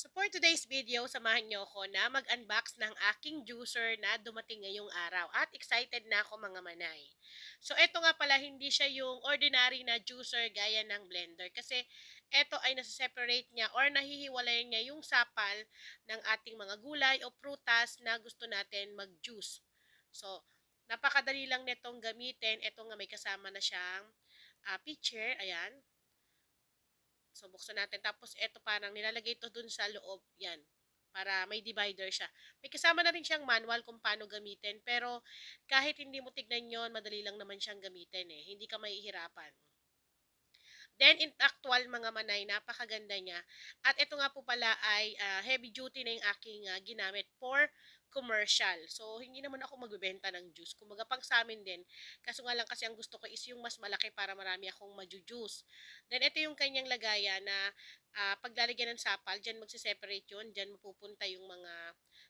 So for today's video, samahan niyo ako na mag-unbox ng aking juicer na dumating ngayong araw. At excited na ako mga manay. So ito nga pala, hindi siya yung ordinary na juicer gaya ng blender. Kasi ito ay nasa-separate niya or nahihiwalay niya yung sapal ng ating mga gulay o prutas na gusto natin mag-juice. So napakadali lang nitong gamitin. Ito nga may kasama na siyang pitcher. Ayan. So, buksan natin. Tapos, eto parang nilalagay ito dun sa loob. Yan. Para may divider siya. May kasama na rin siyang manual kung paano gamitin. Pero, kahit hindi mo tignan yon, madali lang naman siyang gamitin eh. Hindi ka mahihirapan. Then, in actual mga manay, napakaganda niya. At ito nga po pala ay heavy duty na yung aking ginamit for commercial. So, hindi naman ako magbebenta ng juice. Kumaga pang sa amin din. Kaso nga lang kasi ang gusto ko is yung mas malaki para marami akong majujuice. Then, ito yung kanyang lagayan na paglalagyan ng sapal. Diyan magsiseparate yun. Diyan mapupunta yung mga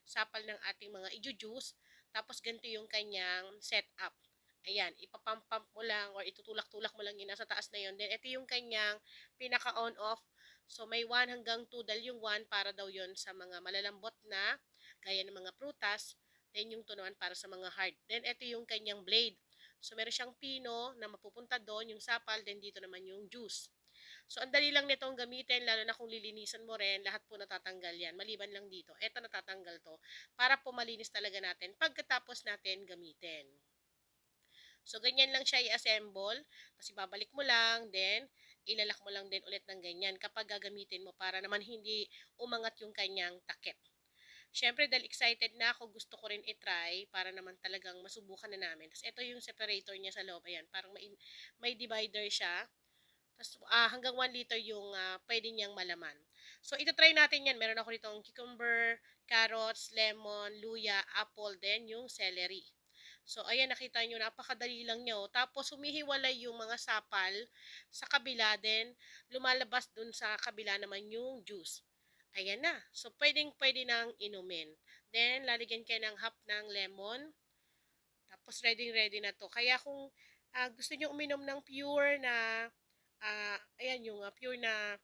sapal ng ating mga ijujuice. Tapos, ganito yung kanyang setup. Ayan, ipapump mo lang or itutulak-tulak mo lang yun nasa taas na yun. Then, ito yung kanyang pinaka-on-off. So, may 1 hanggang 2 dahil yung 1 para daw yun sa mga malalambot na gaya ng mga prutas. Then, yung 2 naman para sa mga hard. Then, ito yung kanyang blade. So, meron siyang pino na mapupunta doon, yung sapal. Then, dito naman yung juice. So, ang dali lang nitong gamitin, lalo na kung lilinisan mo rin, lahat po natatanggal yan. Maliban lang dito. Ito natatanggal to para po malinis talaga natin pagkatapos natin gamitin. So, ganyan lang siya i-assemble. Tapos, ibabalik mo lang. Then, ilalak mo lang din ulit ng ganyan kapag gagamitin mo para naman hindi umangat yung kanyang takip. Siyempre, dahil excited na ako, gusto ko rin i-try para naman talagang masubukan na namin. Tapos, ito yung separator niya sa loob. Ayan, parang may divider siya. Tapos, hanggang 1 liter yung pwede niyang malaman. So, ito-try natin yan. Meron ako ditong cucumber, carrots, lemon, luya, apple, then yung celery. So, ayan, nakita nyo, napakadali lang nyo. Tapos, humihiwalay yung mga sapal sa kabila, then lumalabas dun sa kabila naman yung juice. Ayan na. So, pwedeng-pwede nang inumin. Then, lalagyan kayo ng half ng lemon. Tapos, ready-ready na to. Kaya kung gusto nyo uminom ng pure na, ayan, yung pure na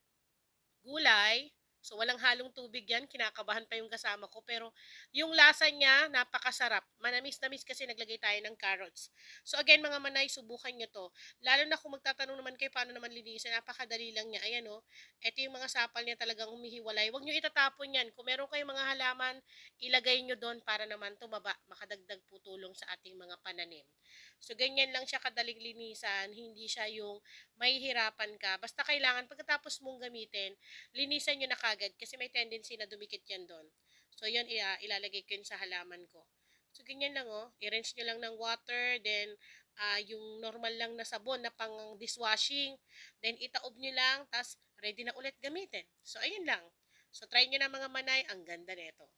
gulay. So, walang halong tubig yan. Kinakabahan pa yung kasama ko. Pero, yung lasa niya, napakasarap. Manamis-namis kasi naglagay tayo ng carrots. So, again, mga manay, subukan nyo to. Lalo na kung magtatanong naman kayo paano naman linisin. Napakadali lang niya. Ayan, oh. Ito yung mga sapal niya talagang humihiwalay. Huwag nyo itatapon yan. Kung meron kayong mga halaman, ilagay nyo doon para naman tumaba. Makadagdag po tulong sa ating mga pananim. So, ganyan lang siya kadaling linisan. Hindi siya yung mahihirapan ka. Basta kailangan, pagkatapos mong gamitin, linisan nyo na kagad kasi may tendency na dumikit yan doon. So, yun, ilalagay ko yun sa halaman ko. So, ganyan lang, oh. I-rinse nyo lang ng water, then, yung normal lang na sabon na pang dishwashing, then, itaob nyo lang, tas ready na ulit gamitin. So, ayun lang. So, try nyo na mga manay. Ang ganda nito.